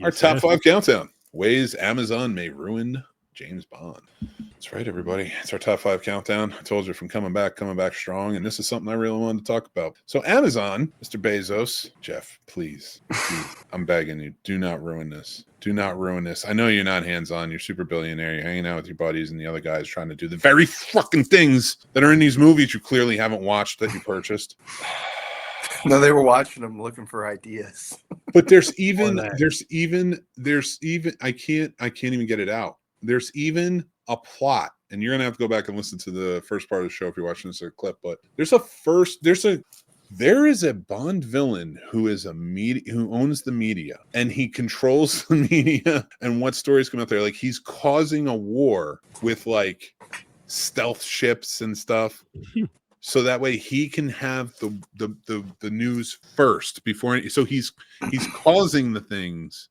Our top 5 countdown. Ways Amazon may ruin James Bond. That's right, everybody. It's our top 5 countdown. I told you from coming back strong. And this is something I really wanted to talk about. So Amazon, Mr. Bezos, Jeff, please, I'm begging you, do not ruin this. Do not ruin this. I know you're not hands-on. You're super billionaire. You're hanging out with your buddies and the other guys trying to do the very fucking things that are in these movies you clearly haven't watched that you purchased. No, they were watching them looking for ideas. But there's even I can't even get it out. There's even a plot, and you're gonna have to go back and listen to the first part of the show if you're watching this clip. But there is a Bond villain who owns the media, and he controls the media and what stories come out there. Like he's causing a war with like stealth ships and stuff. So that way he can have the news first before. So he's causing the things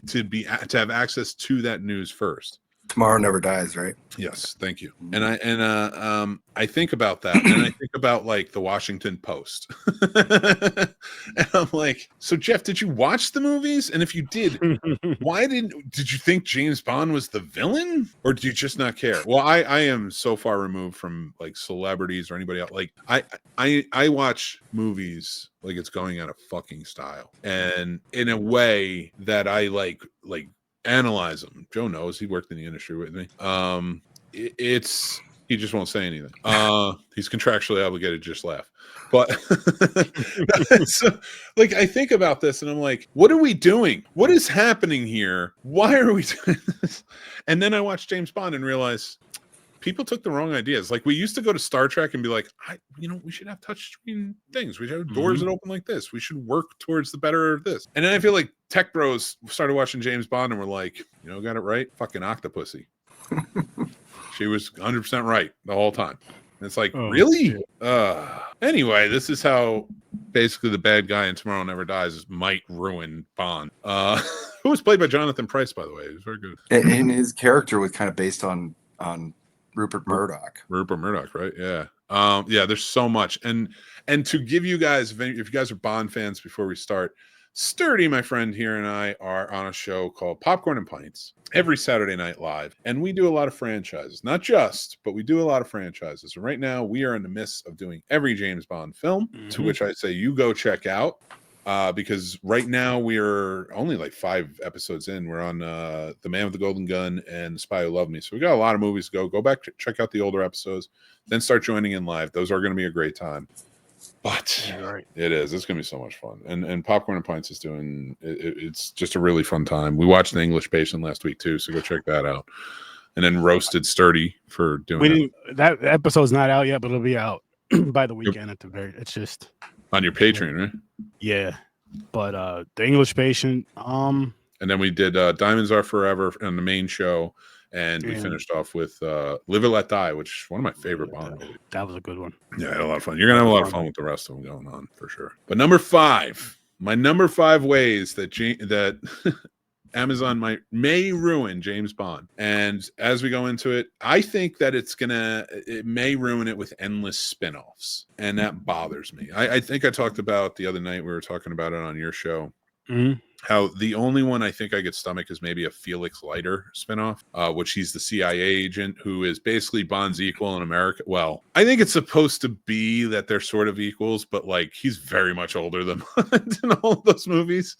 to have access to that news first. Tomorrow Never Dies, right? Yes, thank you. And I think about that, and I think about like the Washington Post, and I'm like, so Jeff, did you watch the movies? And if you did, why did you think James Bond was the villain, or do you just not care? Well, I am so far removed from like celebrities or anybody else. Like I watch movies like it's going out of fucking style, and in a way that I like analyze them. Joe knows, he worked in the industry with me. He just won't say anything. He's contractually obligated to just laugh. But so, like, I think about this and I'm like, what are we doing? What is happening here? Why are we doing this? And then I watch James Bond and realize people took the wrong ideas. Like we used to go to Star Trek and be like, we should have touchscreen things. We should have doors that open like this. We should work towards the better of this. And then I feel like tech bros started watching James Bond and were like, got it right. Fucking Octopussy. She was 100% right the whole time. And it's like, really? Anyway, this is how basically the bad guy in Tomorrow Never Dies might ruin Bond. Who was played by Jonathan Pryce, by the way. He was very good. And his character was kind of based on Rupert Murdoch. Rupert Murdoch, right? Yeah. Yeah, there's so much. And to give you guys, if you guys are Bond fans, before we start, Sturdy, my friend here, and I are on a show called Popcorn and Pints every Saturday night live. And we do a lot of franchises. Not just, but we do a lot of franchises. And right now we are in the midst of doing every James Bond film, to which I say you go check out. Because right now we are only like 5 episodes in. We're on The Man with the Golden Gun and The Spy Who Loved Me. So we got a lot of movies to go. Go back, check out the older episodes, then start joining in live. Those are going to be a great time. But it is. It's going to be so much fun. And Popcorn and Pints is doing it's just a really fun time. We watched The English Patient last week too, so go check that out. And then roasted Sturdy for doing that episode's not out yet, but it'll be out by the weekend at the very. It's just on your Patreon, right? Yeah, but The English Patient. And then we did Diamonds Are Forever on the main show, and we finished off with Live or Let Die, which is one of my favorite Bond movies. That was a good one. Yeah, I had a lot of fun. You're gonna have a lot of fun with the rest of them going on for sure. But number 5, my number 5 ways that Amazon may ruin James Bond. And as we go into it, I think that it may ruin it with endless spin-offs. And that bothers me. I think I talked about the other night, we were talking about it on your show, how the only one I think I could stomach is maybe a Felix Leiter spinoff, which he's the CIA agent who is basically Bond's equal in America. Well, I think it's supposed to be that they're sort of equals, but like he's very much older than Bond in all of those movies.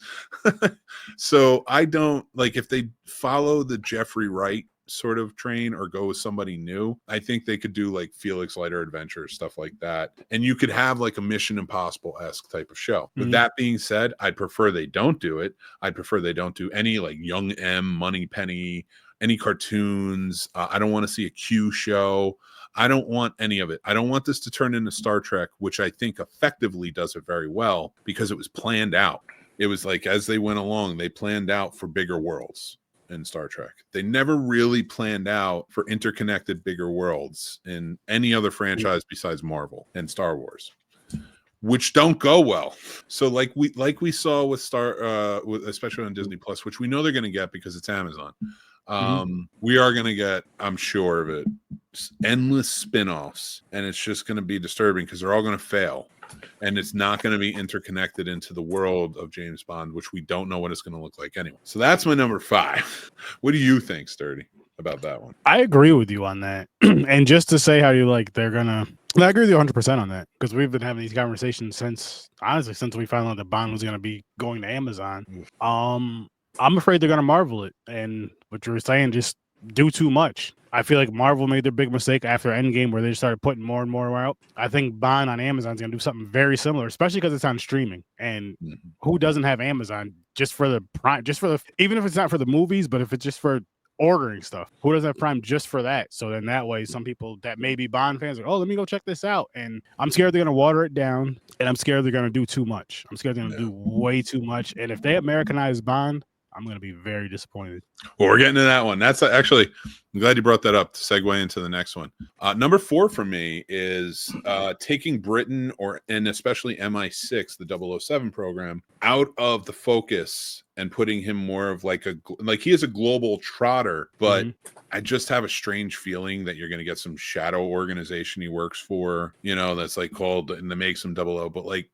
So I don't like if they follow the Jeffrey Wright sort of train or go with somebody new. I think they could do like Felix Leiter Adventure, stuff like that. And you could have like a Mission Impossible-esque type of show. But that being said, I'd prefer they don't do it. I'd prefer they don't do any like Young M, Moneypenny, any cartoons. I don't want to see a Q show. I don't want any of it. I don't want this to turn into Star Trek, which I think effectively does it very well because it was planned out. It was like as they went along, they planned out for bigger worlds. In Star Trek, they never really planned out for interconnected bigger worlds in any other franchise besides Marvel and Star Wars, which don't go well. So like we saw with especially on Disney Plus, which we know they're going to get because it's Amazon. We are going to get, I'm sure of it, endless spin-offs, and it's just going to be disturbing because they're all going to fail, and it's not going to be interconnected into the world of James Bond, which we don't know what it's going to look like anyway. So that's my number 5. What do you think, Sturdy, about that one? I agree with you on that. And just to say how you like, they're gonna. I agree with you 100% on that because we've been having these conversations since we found out that Bond was gonna be going to Amazon. I'm afraid they're gonna Marvel it, and what you were saying, just do too much. I feel like Marvel made their big mistake after Endgame, where they started putting more and more out. I think Bond on Amazon is gonna do something very similar, especially because it's on streaming. And who doesn't have Amazon just for the Prime? Just for the, even if it's not for the movies, but if it's just for ordering stuff, who doesn't have Prime just for that? So then that way, some people that may be Bond fans are, oh, let me go check this out. And I'm scared they're gonna water it down, and I'm scared they're gonna do too much. I'm scared they're gonna do way too much. And if they Americanize Bond, I'm going to be very disappointed. Well, we're getting to that one. That's actually, I'm glad you brought that up to segue into the next one. Number 4 for me is taking Britain and especially MI6, the 007 program, out of the focus and putting him more of like he is a global trotter, but I just have a strange feeling that you're going to get some shadow organization he works for, that's like called, and that makes him 00, but like,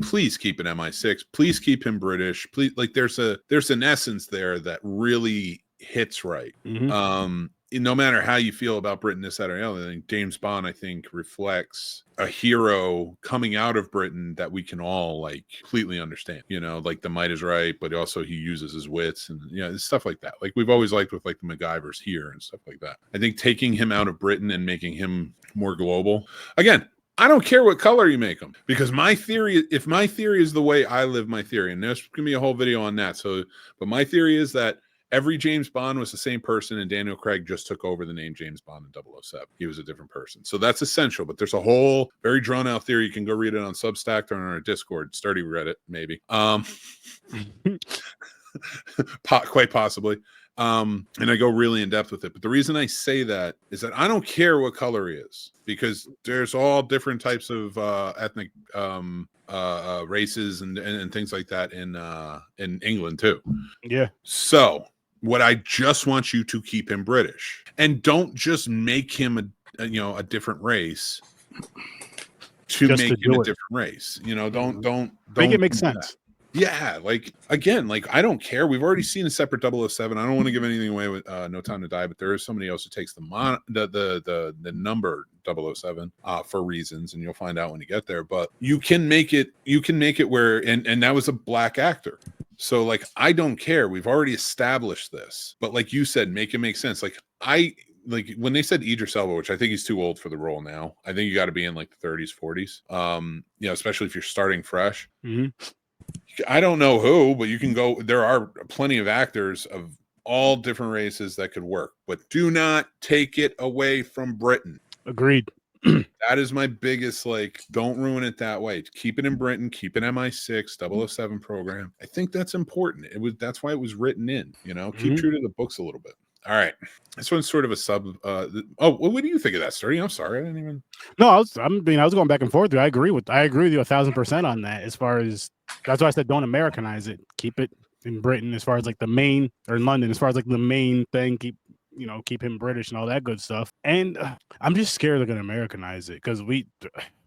please keep an MI6. Please keep him British. Please, like there's an essence there that really hits right. No matter how you feel about Britain, this, that, or the other, I think James Bond, I think, reflects a hero coming out of Britain that we can all like completely understand. Like the might is right, but also he uses his wits and stuff like that. Like we've always liked with like the MacGyvers here and stuff like that. I think taking him out of Britain and making him more global. Again, I don't care what color you make them, because if my theory is the way I live my theory, and there's going to be a whole video on that. But my theory is that every James Bond was the same person, and Daniel Craig just took over the name James Bond in 007. He was a different person. So that's essential, but there's a whole very drawn out theory. You can go read it on Substack or on our Discord. Sturdy read it, maybe. Quite possibly. And I go really in depth with it. But the reason I say that is that I don't care what color he is, because there's all different types of ethnic races and things like that in England too. Yeah. So what I just want you to keep him British, and don't just make him a different race to Just make to him do a it. different race. Don't Make it make do sense. that. Yeah, like again, like I don't care. We've already seen a separate 007. I don't want to give anything away with No Time to Die, but there is somebody else who takes the number 007 for reasons, and you'll find out when you get there. But you can make it where and that was a black actor. So like I don't care. We've already established this. But like you said, make it make sense. Like when they said Idris Elba, which I think he's too old for the role now. I think you got to be in like the 30s, 40s. Especially if you're starting fresh. I don't know who, but you can go. There are plenty of actors of all different races that could work, but do not take it away from Britain. Agreed. That is my biggest, don't ruin it that way. Keep it in Britain, keep an MI6, 007 program. I think that's important. That's why it was written in, keep true to the books a little bit. All right. This one's sort of a sub. What do you think of that, Sturdy? I'm sorry. I didn't even. No, I was going back and forth. I agree with you 1,000% on that. As far as, that's why I said don't Americanize it. Keep it in Britain as far as like the main, or in London as far as like the main thing. Keep him British and all that good stuff. And I'm just scared they're gonna Americanize it, because we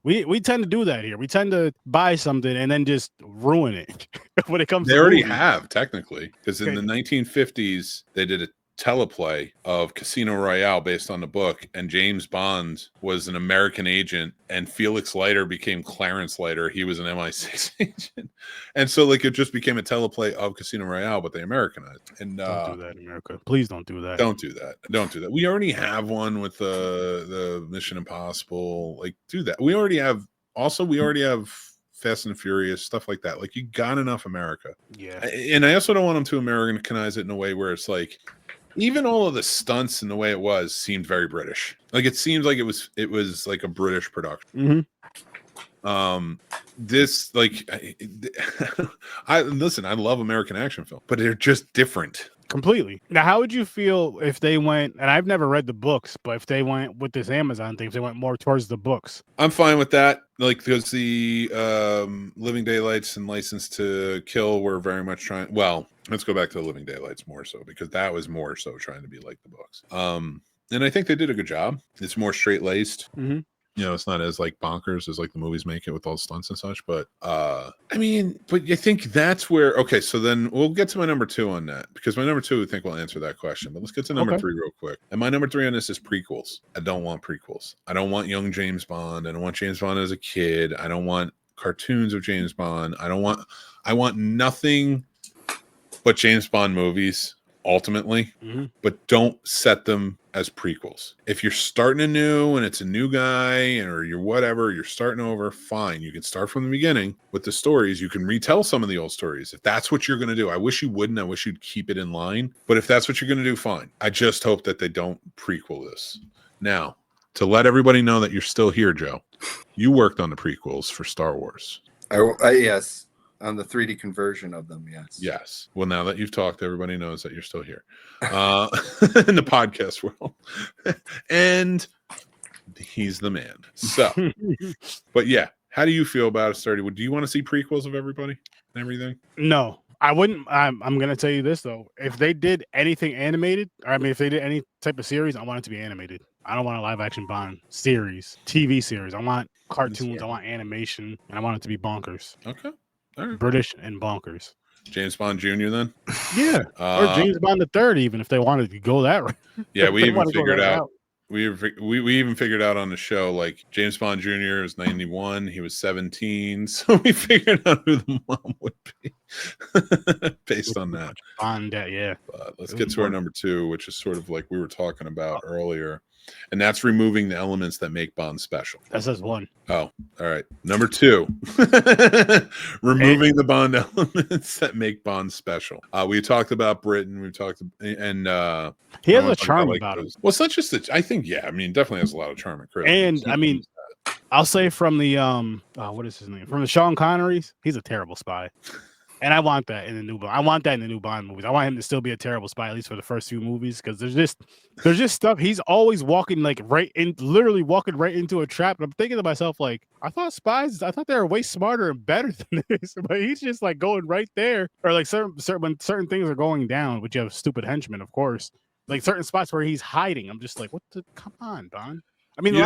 tend to do that here. We tend to buy something and then just ruin it when it comes. They to already movies. have, technically, because in the 1950s they did a teleplay of Casino Royale based on the book, and James Bond was an American agent, and Felix Leiter became Clarence Leiter. He was an MI6 agent, and so it just became a teleplay of Casino Royale, but they Americanized. And don't do that, America. Please don't do that. Don't do that. We already have one with the Mission Impossible. Do that. We already have Fast and Furious, stuff like that. You got enough America. Yeah. And I also don't want them to Americanize it in a way where it's even all of the stunts and the way it was seemed very British. It seems like it was like a British production. This I love American action film, but they're just different. Completely. Now, how would you feel if they went, and I've never read the books, but if they went with this Amazon thing, if they went more towards the books? I'm fine with that. Because the Living Daylights and License to Kill were very much let's go back to the Living Daylights more so, because that was more so trying to be like the books. And I think they did a good job. It's more straight laced. Mm-hmm. You know, it's not as like bonkers as like the movies make it with all the stunts and such. But I mean, but I think that's where, okay, so then we'll get to my number 2 on that, because my number 2 I think will answer that question. But let's get to number 3 real quick. And my number 3 on this is prequels. I don't want prequels. I don't want young James Bond. I don't want James Bond as a kid. I don't want cartoons of James Bond. I want nothing but James Bond movies ultimately, but don't set them as prequels. If you're starting anew and it's a new guy, or you're whatever, you're starting over, fine. You can start from the beginning with the stories. You can retell some of the old stories if that's what you're going to do. I wish you wouldn't. I wish you'd keep it in line. But if that's what you're going to do, fine. I just hope that they don't prequel this. Now, to let everybody know that you're still here, Joe, you worked on the prequels for Star Wars. Yes. On the 3D conversion of them, yes. Yes. Well, now that you've talked, everybody knows that you're still here in the podcast world. And he's the man. So, but yeah, how do you feel about it, Sturdy? Do you want to see prequels of everybody and everything? No, I wouldn't. I'm going to tell you this, though. If they did anything animated, or I mean, if they did any type of series, I want it to be animated. I don't want a live action Bond series, TV series. I want cartoons, I want animation, and I want it to be bonkers. Okay. All right. British and bonkers. James Bond Jr. then? Yeah. Or James Bond III, even if they wanted to go that route. Yeah, we even figured out. We even figured out on the show, like, James Bond Jr. is 91. He was 17. So we figured out who the mom would be based on that. Bond, yeah. But let's get to our number 2, which is sort of like we were talking about earlier. And that's removing the elements that make Bond special. That says 1. Oh, all right. Number 2, removing the Bond elements that make Bond special. We talked about Britain. We've talked, and he has a charm about him. Well, it's not just that. I think, yeah. I mean, definitely has a lot of charm and charisma. And I mean, I'll say from the what is his name? From the Sean Connerys, he's a terrible spy. And I want that in the new Bond. I want that in the new Bond movies. I want him to still be a terrible spy, at least for the first few movies, because there's just stuff. He's always walking literally walking right into a trap. And I'm thinking to myself, like, I thought they were way smarter and better than this, but he's just like going right there. Or like when certain things are going down, which you have stupid henchmen, of course. Like certain spots where he's hiding. I'm just like, come on, Bond. I mean, the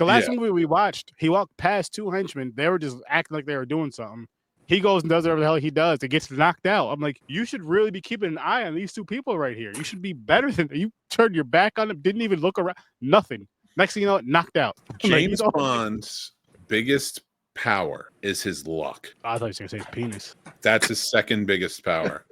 last movie we watched, he walked past 2 henchmen. They were just acting like they were doing something. He goes and does whatever the hell he does. It gets knocked out. I'm like, you should really be keeping an eye on these 2 people right here. You should be better than you. Turned your back on them. Didn't even look around. Nothing. Next thing you know, knocked out. James Bond's biggest power is his luck. I thought you were going to say his penis. That's his second biggest power,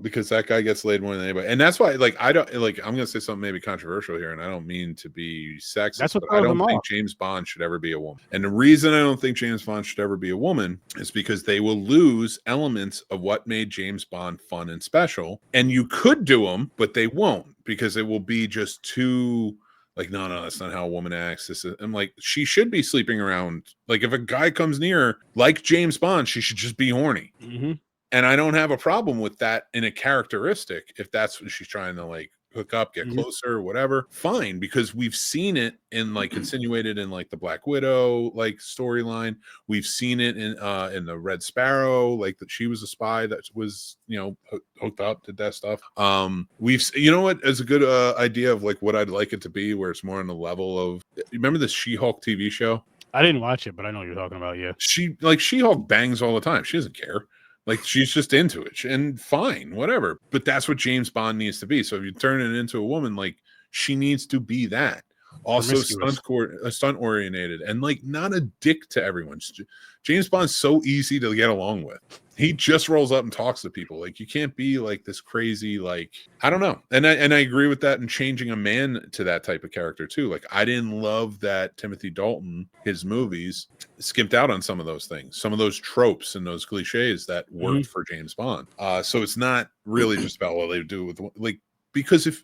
because that guy gets laid more than anybody, and that's why, like, I don't like. I'm going to say something maybe controversial here, and I don't mean to be sexist. That's what but I don't think James Bond should ever be a woman. And the reason I don't think James Bond should ever be a woman is because they will lose elements of what made James Bond fun and special. And you could do them, but they won't, because it will be just too. Like, no, that's not how a woman acts. I'm like, she should be sleeping around. Like, if a guy comes near her, like James Bond, she should just be horny. Mm-hmm. And I don't have a problem with that in a characteristic. If that's what she's trying to, like, hook up, get closer, or whatever, fine. Because we've seen it in, like, insinuated in, like, the Black Widow, like, storyline. We've seen it in the Red Sparrow, like, that she was a spy that was, hooked up, did that stuff. You know what is a good idea of, like, what I'd like it to be, where it's more on the level of, you remember the She-Hulk TV show? I didn't watch it, but I know what you're talking about. Yeah, She-Hulk bangs all the time. She doesn't care. Like, she's just into it, and fine, whatever. But that's what James Bond needs to be. So if you turn it into a woman, like, she needs to be that. Also stunt oriented, and, like, not a dick to everyone. James Bond's so easy to get along with. He just rolls up and talks to people. Like, you can't be like this crazy, like, I don't know. And I agree with that, and changing a man to that type of character too. Like, I didn't love that Timothy Dalton, his movies, skipped out on some of those things, some of those tropes and those cliches that worked for James Bond. So it's not really just about what they do with, like, because if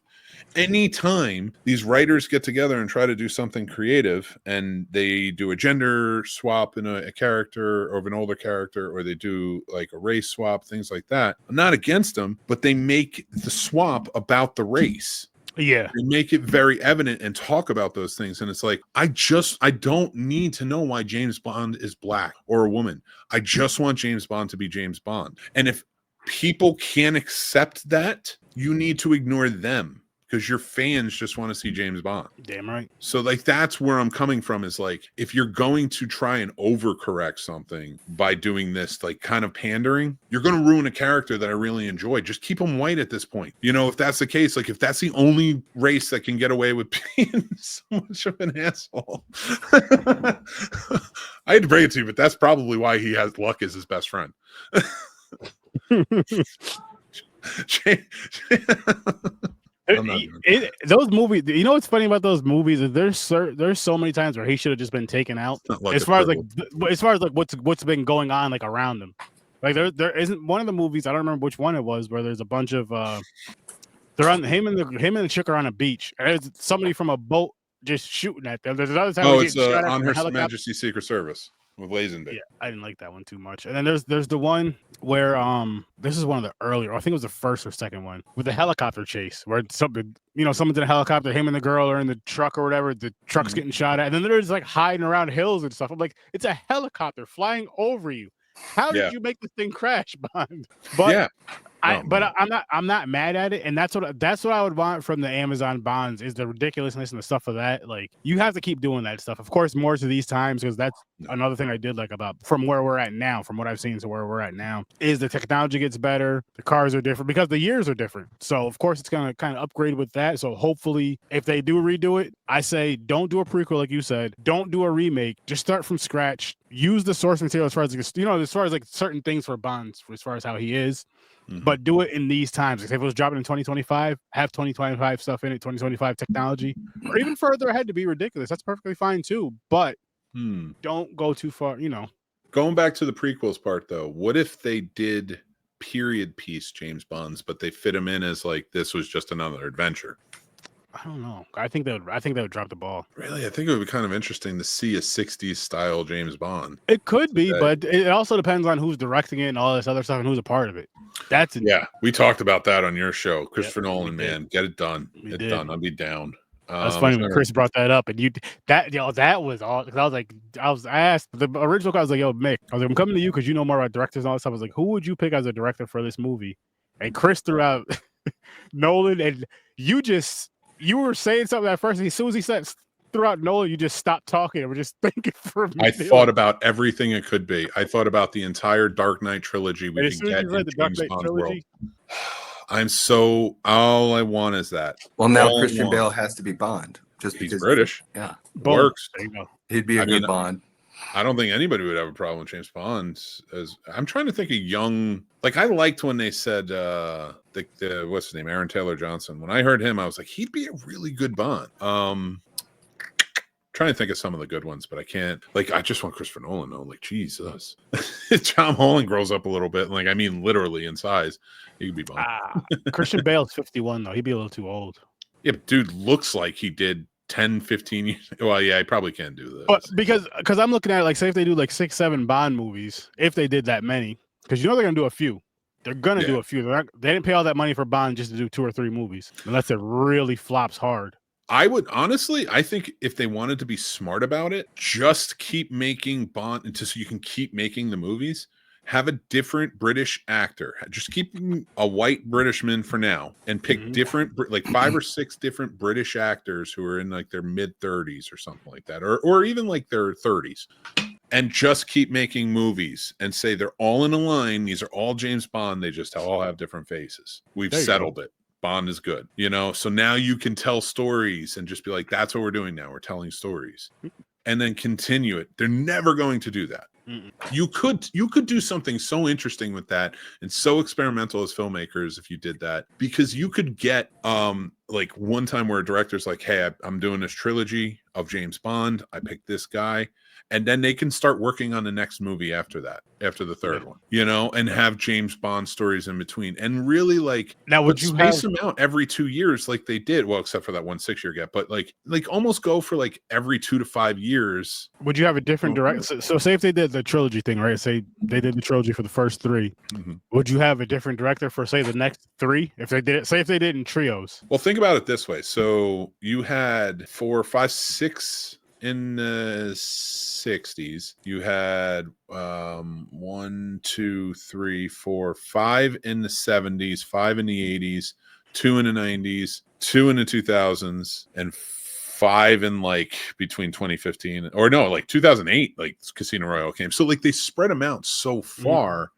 any time these writers get together and try to do something creative, and they do a gender swap in a character of an older character, or they do like a race swap, things like that, I'm not against them, but they make the swap about the race. Yeah, they make it very evident and talk about those things. And it's like, I don't need to know why James Bond is black or a woman. I just want James Bond to be James Bond. And if people can't accept that, you need to ignore them. because your fans just want to see James Bond. Damn right. So like that's where I'm coming from, is like, if you're going to try and overcorrect something by doing this like kind of pandering, you're going to ruin a character that I really enjoy. Just keep him white at this point. You know, if that's the case, like if that's the only race that can get away with being so much of an asshole. I hate to break it to you, but that's probably why he has Luck as his best friend. Those movies, you know what's funny about those movies is there's so many times where he should have just been taken out. As far as like what's been going on like around him. Like there isn't one of the movies, I don't remember which one it was, where there's a bunch of they're on him and the chick are on a beach, and there's somebody from a boat just shooting at them. There's another time it's on Her Majesty's Secret Service with Lazenby. Yeah, I didn't like that one too much. And then there's the one where this is one of the earlier, I think it was the first or second one, with the helicopter chase where something, someone's in a helicopter, him and the girl are in the truck or whatever, the truck's getting shot at, and then there's like hiding around hills and stuff. I'm like, it's a helicopter flying over you. How did you make this thing crash, Bond? But yeah. I'm not mad at it, and that's what I would want from the Amazon Bonds is the ridiculousness and the stuff of that. Like, you have to keep doing that stuff, of course, more to these times, because that's another thing I did like about from where we're at now, from what I've seen to where we're at now, is the technology gets better, the cars are different because the years are different. So of course it's gonna kind of upgrade with that. So hopefully, if they do redo it, I say don't do a prequel like you said, don't do a remake, just start from scratch. Use the source material as far as as far as like certain things for Bonds, as far as how he is. But do it in these times. If it was dropping in 2025, have 2025 stuff in it, 2025 technology, or even further ahead to be ridiculous. That's perfectly fine too. But don't go too far, Going back to the prequels part though, what if they did period piece James Bonds, but they fit him in as like this was just another adventure? I don't know. I think they would drop the ball. Really? I think it would be kind of interesting to see a 60s style James Bond. It could be, but it also depends on who's directing it and all this other stuff and who's a part of it. We talked about that on your show. Christopher Nolan, man, get it done. Done. I'll be down. That's funny when Chris brought that up, and that was all. Because I asked the original guy, I was like, yo, Mick, I was like, I'm coming to you because you know more about directors and all that stuff. I was like, who would you pick as a director for this movie? And Chris threw out Nolan, and you were saying something at first, and as soon as he said throughout Nolan, you just stopped talking and we're just thinking for a minute. I thought about everything it could be. I thought about the entire Dark Knight trilogy we could get in the James Bond world. I'm so all I want is that. Well, now Christian Bale has to be Bond just he's because British. Yeah, works. There you go. He'd be a good Bond. I don't think anybody would have a problem with James Bond. As I'm trying to think of young, like I liked when they said the what's his name, Aaron Taylor Johnson. When I heard him, I was like, he'd be a really good Bond. Trying to think of some of the good ones, but I can't. Like, I just want Christopher Nolan though. Like, Jesus, Tom Holland grows up a little bit. Like, I mean, literally in size, he could be Bond. Christian Bale's 51 though. He'd be a little too old. Yeah, but dude looks like he did 10, 15 years. Well, yeah, I probably can't do this. But because I'm looking at it, like, say if they do like 6, 7 Bond movies, if they did that many, because they're gonna do a few. They're gonna do a few. They didn't pay all that money for Bond just to do 2 or 3 movies, unless it really flops hard. I would honestly, I think if they wanted to be smart about it, just keep making Bond until so you can keep making the movies. Have a different British actor. Just keep a white Britishman for now, and pick different, like 5 or 6 different British actors who are in like their mid 30s or something like that, or even like their 30s, and just keep making movies and say they're all in a line. These are all James Bond. They just all have different faces. We've settled it. Bond is good, so now you can tell stories and just be like, that's what we're doing now. We're telling stories, and then continue it. They're never going to do that. You could do something so interesting with that and so experimental as filmmakers if you did that, because you could get like one time where a director's like, hey, I'm doing this trilogy of James Bond. I picked this guy. And then they can start working on the next movie after that, after the third one, and have James Bond stories in between. And really, like, now would you space them out every 2 years like they did? Well, except for that 1 6-year gap, but like almost go for like every 2 to 5 years. Would you have a different director? So say if they did the trilogy thing, right? Say they did the trilogy for the first 3. Would you have a different director for, say, the next 3? If they did it, say if they did in trios. Well, think about it this way. So you had 4, 5, 6 in the 60s. You had 1, 2, 3, 4, 5 in the 70s, 5 in the 80s, 2 in the 90s, 2 in the 2000s, and 5 in like between 2015 or no, like 2008, like Casino Royale came. So like they spread them out so far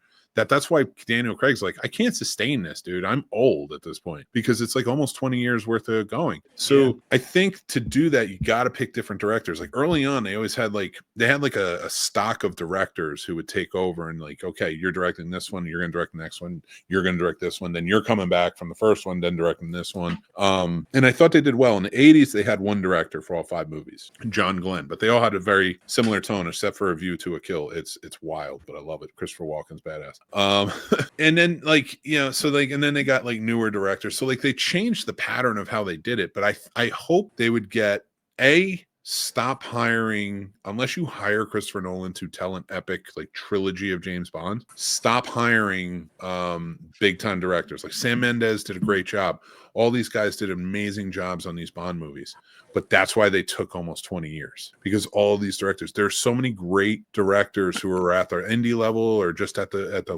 that's why Daniel Craig's like, I can't sustain this, dude. I'm old at this point because it's like almost 20 years worth of going. So I think to do that, you got to pick different directors. Like early on, they always had like a stock of directors who would take over and like, okay, you're directing this one, you're going to direct the next one, you're going to direct this one, then you're coming back from the first one, then directing this one. And I thought they did well. In the 80s, they had one director for all 5 movies, John Glenn, but they all had a very similar tone, except for A View to a Kill. It's wild, but I love it. Christopher Walken's badass. And then like, so like, and then they got like newer directors. So like they changed the pattern of how they did it. But I hope they would get stop hiring, unless you hire Christopher Nolan to tell an epic like trilogy of James Bond, stop hiring big time directors. Like Sam Mendes did a great job. All these guys did amazing jobs on these Bond movies, but that's why they took almost 20 years, because all of these directors, there's so many great directors who are at their indie level or just at the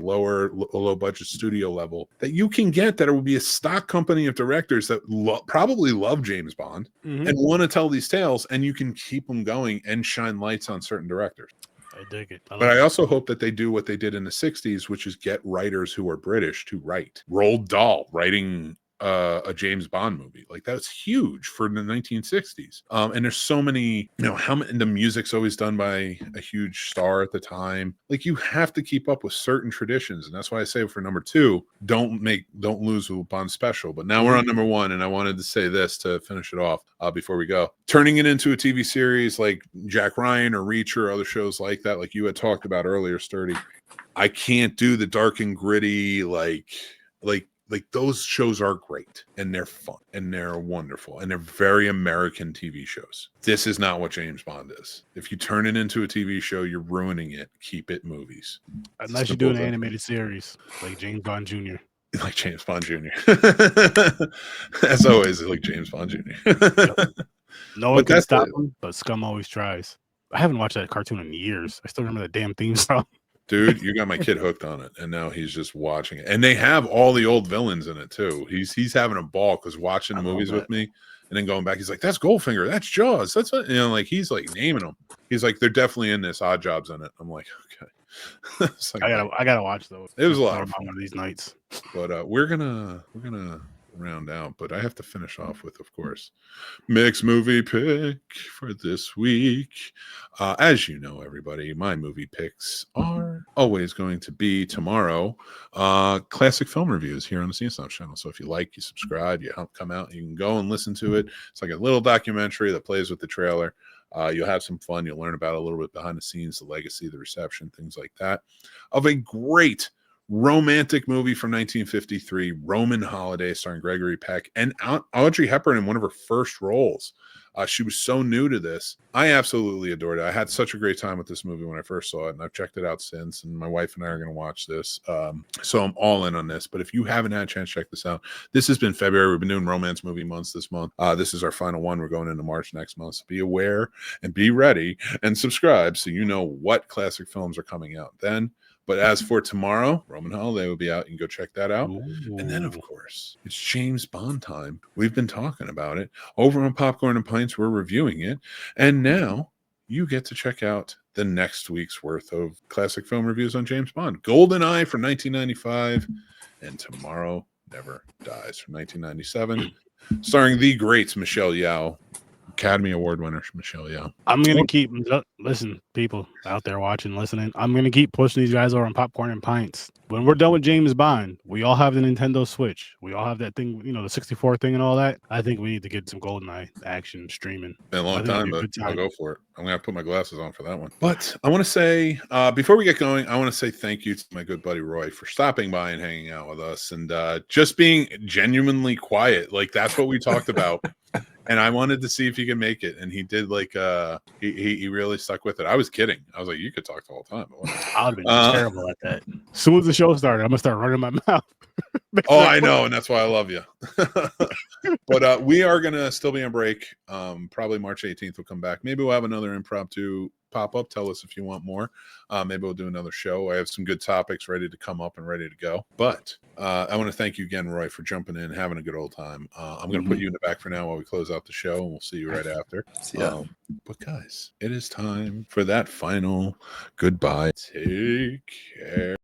low budget studio level that you can get, that it will be a stock company of directors that probably love James Bond and want to tell these tales, and you can keep them going and shine lights on certain directors. I dig it. But I also hope that they do what they did in the 60s, which is get writers who are British to write. Roald Dahl writing a James Bond movie, like that's huge for the 1960s. And there's so many, how many, the music's always done by a huge star at the time. Like you have to keep up with certain traditions, and that's why I say for number 2, don't lose with Bond special. But now we're on number 1, and I wanted to say this to finish it off before we go. Turning it into a TV series like Jack Ryan or Reach or other shows like that, like you had talked about earlier, Sturdy. I can't do the dark and gritty like those shows are great and they're fun and they're wonderful and they're very American TV shows. This is not what James Bond is. If you turn it into a TV show, you're ruining it. Keep it movies. Unless you do an animated series like James Bond Jr. Like James Bond Jr. As always, like James Bond Jr. No one can stop him, but Scum always tries. I haven't watched that cartoon in years. I still remember the damn theme song. Dude, you got my kid hooked on it, and now he's just watching it. And they have all the old villains in it too. He's having a ball because watching the movies with me, and then going back, he's like, "That's Goldfinger, that's Jaws, that's what," like he's like naming them. He's like, "They're definitely in this. Odd Job's in it." I'm like, okay. Like, I gotta watch those. It was a lot of fun one of these nights. But we're gonna round out, but I have to finish off with, of course, mixed movie pick for this week. As you know, everybody, my movie picks are always going to be tomorrow classic film reviews here on the Snobs channel. So if you like, you subscribe, you help come out, you can go and listen to it. It's like a little documentary that plays with the trailer. You'll have some fun. You'll learn about a little bit behind the scenes, the legacy, the reception, things like that, of a great romantic movie from 1953, Roman Holiday, starring Gregory Peck and Audrey Hepburn in one of her first roles. She was so new to this. I absolutely adored it. I had such a great time with this movie when I first saw it, and I've checked it out since, and my wife and I are going to watch this. So I'm all in on this. But if you haven't had a chance to check this out, this has been February. We've been doing romance movie months this month. This is our final one. We're going into March next month. So be aware and be ready and subscribe so you know what classic films are coming out then. But as for tomorrow, Roman Holiday will be out. You can go check that out. Ooh. And then, of course, it's James Bond time. We've been talking about it. Over on Popcorn and Pints, we're reviewing it. And now you get to check out the next week's worth of classic film reviews on James Bond. GoldenEye from 1995 and Tomorrow Never Dies from 1997, starring the great Michelle Yeoh. Academy Award winner Michelle Yeoh. I'm gonna keep listen, people out there watching, listening. I'm gonna keep pushing these guys over on Popcorn and Pints. When we're done with James Bond, we all have the Nintendo Switch. We all have that thing, the 64 thing and all that. I think we need to get some GoldenEye action streaming. Been a long time, but I'll go for it. I'm gonna put my glasses on for that one. But I want to say, before we get going, I want to say thank you to my good buddy Roy for stopping by and hanging out with us and just being genuinely quiet. Like that's what we talked about. And I wanted to see if he could make it, and he did. Like he really stuck with it. I was kidding. I was like, you could talk the whole time. I would have been terrible at that. As soon as the show started, I'm gonna start running my mouth. Oh, I know, and that's why I love you. But we are gonna still be on break. Probably March 18th we'll come back. Maybe we'll have another impromptu pop up. Tell us if you want more. Maybe we'll do another show. I have some good topics ready to come up and ready to go. But I want to thank you again, Roy, for jumping in, having a good old time. I'm going to put you in the back for now while we close out the show, and we'll see you right after. Yeah. But guys, it is time for that final goodbye. Take care.